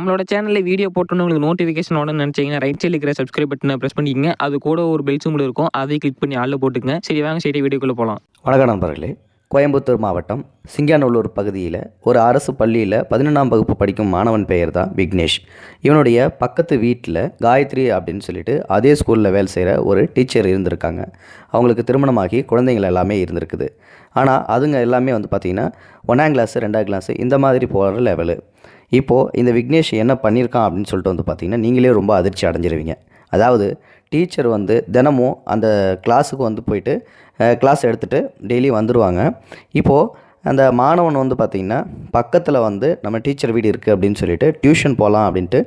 நம்மளோட சேனல்ல வீடியோ போட்டோன்னு உங்களுக்கு நோட்டிஃபிகேஷன் உடனே நினைச்சீங்கன்னா ரைட் சைடில் இருக்கிற சப்ஸ்கிரைப் பட்டனை ப்ரெஸ் பண்ணிக்கங்க. அது கூட ஒரு பெல் சிம்பிள் இருக்கும், அதை கிளிக் பண்ணி ஆளில் போட்டுக்கங்க. சரி வாங்க சரி வீடியோக்குள்ளே போகலாம். வணக்கம் நண்பர்களே. கோயம்புத்தூர் மாவட்டம் சிங்காநல்லூர் பகுதியில் ஒரு அரசு பள்ளியில் 11ஆம் வகுப்பு படிக்கும் மாணவன் பெயர் தான் விக்னேஷ். இவனுடைய பக்கத்து வீட்டில் காயத்ரி அப்படின்னு சொல்லிட்டு அதே ஸ்கூலில் வேலை செய்கிற ஒரு டீச்சர் இருந்திருக்காங்க. அவங்களுக்கு திருமணமாகி குழந்தைங்கள் எல்லாமே இருந்திருக்குது. ஆனால் அதுங்க எல்லாமே பார்த்திங்கன்னா 1ஆம் கிளாஸு 2ஆம் கிளாஸு இந்த மாதிரி போகிற லெவலு. இப்போது இந்த விக்னேஷ் என்ன பண்ணியிருக்கான் அப்படின்னு சொல்லிட்டு பார்த்திங்கன்னா நீங்களே ரொம்ப அதிர்ச்சி அடைஞ்சிருவீங்க. அதாவது டீச்சர் தினமும் அந்த கிளாஸுக்கு போயிட்டு கிளாஸ் எடுத்துகிட்டு டெய்லி வந்துடுவாங்க. இப்போது அந்த மாணவன் பார்த்திங்கன்னா பக்கத்தில் நம்ம டீச்சர் வீடு இருக்குது அப்படின்னு சொல்லிட்டு டியூஷன் போகலாம் அப்படின்ட்டு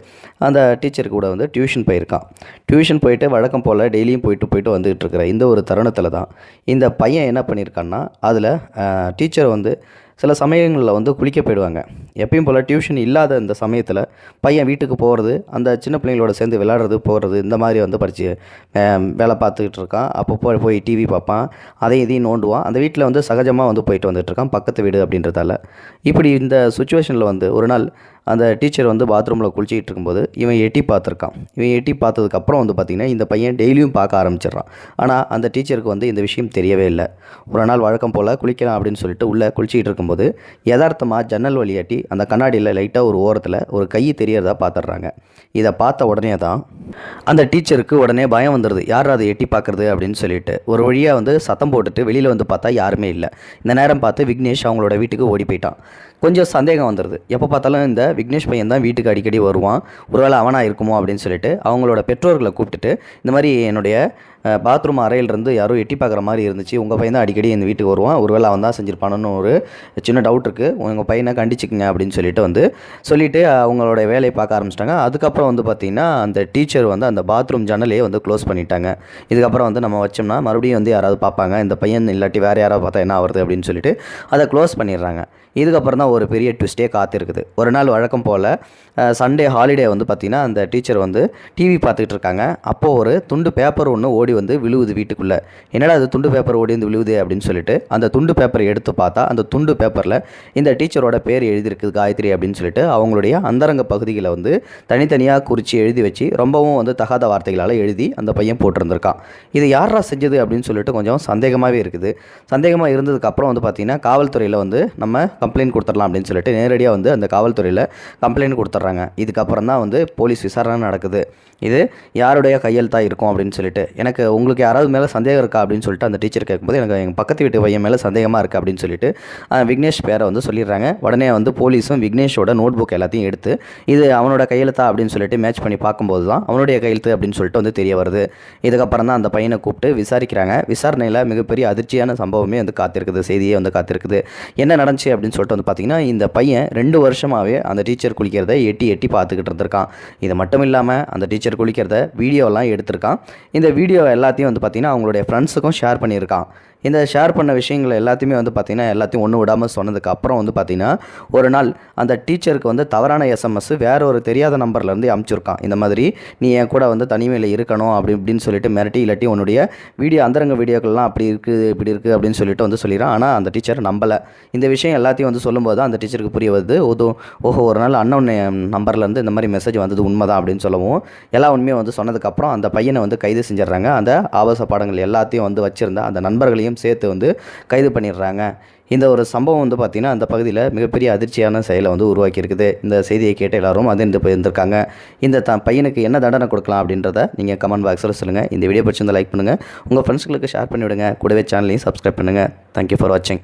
அந்த டீச்சருக்கு கூட டியூஷன் போயிருக்கான். டியூஷன் போயிட்டு வழக்கம் போல் டெய்லியும் போயிட்டு வந்துகிட்டு இருக்கிற இந்த ஒரு தருணத்தில் தான் இந்த பையன் என்ன பண்ணியிருக்கான்னா, அதில் டீச்சர் சில சமயங்களில் குளிக்க போயிடுவாங்க. எப்பயும் போல் டியூஷன் இல்லாத இந்த சமயத்தில் பையன் வீட்டுக்கு போகிறது, அந்த சின்ன பிள்ளைங்களோட சேர்ந்து விளையாடுறது போகிறது இந்த மாதிரி படித்து வேலை பார்த்துக்கிட்டு இருக்கான். அப்போ போய் டிவி பார்ப்பான், அதையும் இதையும் நோண்டுவான். அந்த வீட்டில் சகஜமாக போயிட்டு வந்துட்டுருக்கான், பக்கத்து வீடு அப்படின்றதால. இப்படி இந்த சுச்சுவேஷனில் ஒரு நாள் அந்த டீச்சர் பாத்ரூமில் குளிச்சிக்கிட்டு இருக்கும்போது இவன் எட்டி பார்த்துருக்கான். இவன் எட்டி பார்த்ததுக்கப்புறம் பார்த்திங்கன்னா இந்த பையன் டெய்லியும் பார்க்க ஆரம்பிச்சிடுறான். ஆனால் அந்த டீச்சருக்கு இந்த விஷயம் தெரியவே இல்லை. ஒரு நாள் வழக்கம் போல் குளிக்கலாம் அப்படின்னு சொல்லிட்டு உள்ளே குளிச்சிக்கிட்டு இருக்கும்போது யதார்த்தமாக ஜன்னல் வழியாட்டி அந்த கண்ணாடியில் லைட்டாக ஒரு ஓரத்தில் ஒரு கை தெரியறதா பார்த்துட்றாங்க. இதை பார்த்த உடனே தான் அந்த டீச்சருக்கு உடனே பயம் வந்துடுது. யார் அதை எட்டி பார்க்குறது அப்படின்னு சொல்லிட்டு ஒரு வழியாக சத்தம் போட்டுட்டு வெளியில் பார்த்தா யாருமே இல்லை. இந்த நேரம் பார்த்து விக்னேஷ் அவங்களோட வீட்டுக்கு ஓடி போயிட்டான். கொஞ்சம் சந்தேகம் வந்துடுது. எப்போ பார்த்தாலும் இந்த விக்னேஷ் பையன் தான் வீட்டுக்கு அடிக்கடி வருவான், ஒருவேளை அவனாக இருக்குமோ அப்படின்னு சொல்லிட்டு அவங்களோட பெற்றோர்களை கூப்பிட்டுட்டு இந்த மாதிரி என்னுடைய பாத்ரூம் அறையிலிருந்து யாரோ எட்டி பார்க்குற மாதிரி இருந்துச்சு, உங்கள் பையன் தான் அடிக்கடி இந்த வீட்டுக்கு வருவான், ஒருவேளை அவன் தான் செஞ்சுருப்பானு ஒரு சின்ன டவுட் இருக்குது, உங்கள் பையனை கண்டிச்சிக்கங்க அப்படின்னு சொல்லிட்டு அவங்களோட வேலையை பார்க்க ஆரம்பிச்சிட்டாங்க. அதுக்கப்புறம் பார்த்திங்கன்னா அந்த டீச்சர் அந்த பாத்ரூம் ஜன்னலையே க்ளோஸ் பண்ணிட்டாங்க. இதுக்கப்புறம் நம்ம வச்சோம்னா மறுபடியும் யாராவது பார்ப்பாங்க, இந்த பையன் இல்லாட்டி வேறு யாராவது பார்த்தா என்ன ஆகுறது அப்படின்னு சொல்லிட்டு அதை க்ளோஸ் பண்ணிடுறாங்க. இதுக்கப்புறம் தான் ஒரு பெரிய ட்விஸ்டே காத்திருக்குது. ஒரு நாள் வழக்கம் போல் சண்டே ஹாலிடே பார்த்திங்கன்னா அந்த டீச்சர் டிவி பார்த்துக்கிட்டு இருக்காங்க. அப்போது ஒரு துண்டு பேப்பர் ஒன்று ஓடி விழுவுது வீட்டுக்குள்ளே. என்னடா அது துண்டு பேப்பர் ஓடி விழுவுது அப்படின்னு சொல்லிட்டு அந்த துண்டு பேப்பரை எடுத்து பார்த்தா அந்த துண்டு பேப்பரில் இந்த டீச்சரோட பேர் எழுதியிருக்குது, காயத்ரி அப்படின்னு சொல்லிட்டு அவங்களுடைய அந்தரங்க பகுதிகளை தனித்தனியாக குறித்து எழுதி வச்சு ரொம்பவும் தகாத வார்த்தைகளால் எழுதி அந்த பையன் போட்டிருந்திருக்கான். இது யாரா செஞ்சது அப்படின்னு சொல்லிட்டு கொஞ்சம் சந்தேகமாகவே இருக்குது. சந்தேகமாக இருந்ததுக்கப்புறம் பார்த்திங்கன்னா காவல்துறையில் நம்ம கம்ப்ளைண்ட் கொடுத்துடலாம் அப்படின்னு சொல்லிட்டு நேரடியாக அந்த காவல்துறையில் கம்ப்ளைண்ட் கொடுத்துட்றாங்க. இதுக்கப்புறம் தான் போலீஸ் விசாரணை நடக்குது. இது யாருடைய கையெழுத்தாக இருக்கும் அப்படின்னு சொல்லிட்டு. எனக்கு உங்களுக்கு யாராவது மேலே சந்தேகம் இருக்கா அப்படின்னு சொல்லிட்டு அந்த டீச்சர் கேட்கும்போது எனக்கு எங்கள் பக்கத்து வீட்டு பையன் மேலே சந்தேகமாக இருக்குது அப்படின்னு சொல்லிட்டு விக்னேஷ் பேரை சொல்லிடுறாங்க. உடனே போலீஸும் விக்னேஷோட நோட் புக் எல்லாத்தையும் எடுத்து இது அவனோட கையெழுத்தா அப்படின்னு சொல்லிட்டு மேட்ச் பண்ணி பார்க்கும்போது தான் அவனுடைய கையெழுத்து அப்படின்னு சொல்லிட்டு தெரிய வருது. இதுக்கப்புறம் தான் அந்த பையனை கூப்பிட்டு விசாரிக்கிறாங்க. விசாரணையில் மிகப்பெரிய அதிர்ச்சியான சம்பவமே காத்திருக்குது, செய்தியே காத்திருக்குது. என்ன நடந்துச்சு அப்படின்னு சொல்லிட்டு பார்த்திங்கன்னா இந்த பையன் 2 வருஷமாகவே அந்த டீச்சர் குளிக்கிறத எட்டி பார்த்துக்கிட்டு இருந்திருக்கான். இது மட்டும் இல்லாமல் அந்த டீச்சர் குளிக்கிறத வீடியோலாம் எடுத்திருக்கான். இந்த வீடியோ எல்லாத்தையும் பார்த்திங்கன்னா அவங்களுடைய ஃப்ரெண்ட்ஸுக்கும் ஷேர் பண்ணியிருக்கான். இந்த ஷேர் பண்ண விஷயங்கள் எல்லாத்தையுமே பார்த்திங்கன்னா எல்லாத்தையும் ஒன்று விடாமல் சொன்னதுக்கு அப்புறம் பார்த்திங்கன்னா ஒரு நாள் அந்த டீச்சருக்கு தவறான எஸ்எம்எஸ் வேற ஒரு தெரியாத நம்பர்லேருந்து அனுப்பிச்சிருக்கான். இந்த மாதிரி நீ என் கூட தனிமையில் இருக்கணும் இப்படின்னு சொல்லிட்டு மிரட்டி, இல்லாட்டி உன்னுடைய அந்தரங்க வீடியோக்கள்லாம் அப்படி இருக்குது இப்படி இருக்குது அப்படின்னு சொல்லிட்டு சொல்லிடுறான். ஆனால் அந்த டீச்சர் நம்பலை. இந்த விஷயம் எல்லாத்தையும் சொல்லும்போது தான் அந்த டீச்சருக்கு புரிய வருது, ஓஹோ ஒரு நாள் அன்னோன் நம்பர்லேருந்து இந்த மாதிரி மெசேஜ் வந்தது உண்மைதான் அப்படின்னு சொல்லவும் எல்லா உண்மையும் சொன்னதுக்கப்புறம் அந்த பையனை கைது செஞ்சிடறாங்க. அந்த ஆபாச பாடங்கள் எல்லாத்தையும் வச்சுருந்த அந்த நண்பர்களையும் சேர்த்து கைது பண்ணிடுறாங்க. இந்த ஒரு சம்பவம் பார்த்திங்கன்னா அந்த பகுதியில் மிகப்பெரிய அதிர்ச்சியான செயலை உருவாக்கி இருக்குது. இந்த செய்தியை கேட்ட எல்லாரும் அதிர்ந்து போயிருந்திருக்காங்க. இந்த பையனுக்கு என்ன தண்டனை கொடுக்கலாம் அப்படின்றத நீங்கள் கமெண்ட் பாக்ஸில் சொல்லுங்கள். இந்த வீடியோ பிடிச்சிருந்தா லைக் பண்ணுங்கள், உங்கள் ஃப்ரெண்ட்ஸ்களுக்கு ஷேர் பண்ணிவிடுங்க, கூடவே சேனலையும் சப்ஸ்கிரைப் பண்ணுங்கள். தேங்க்யூ ஃபார் வாட்சிங்.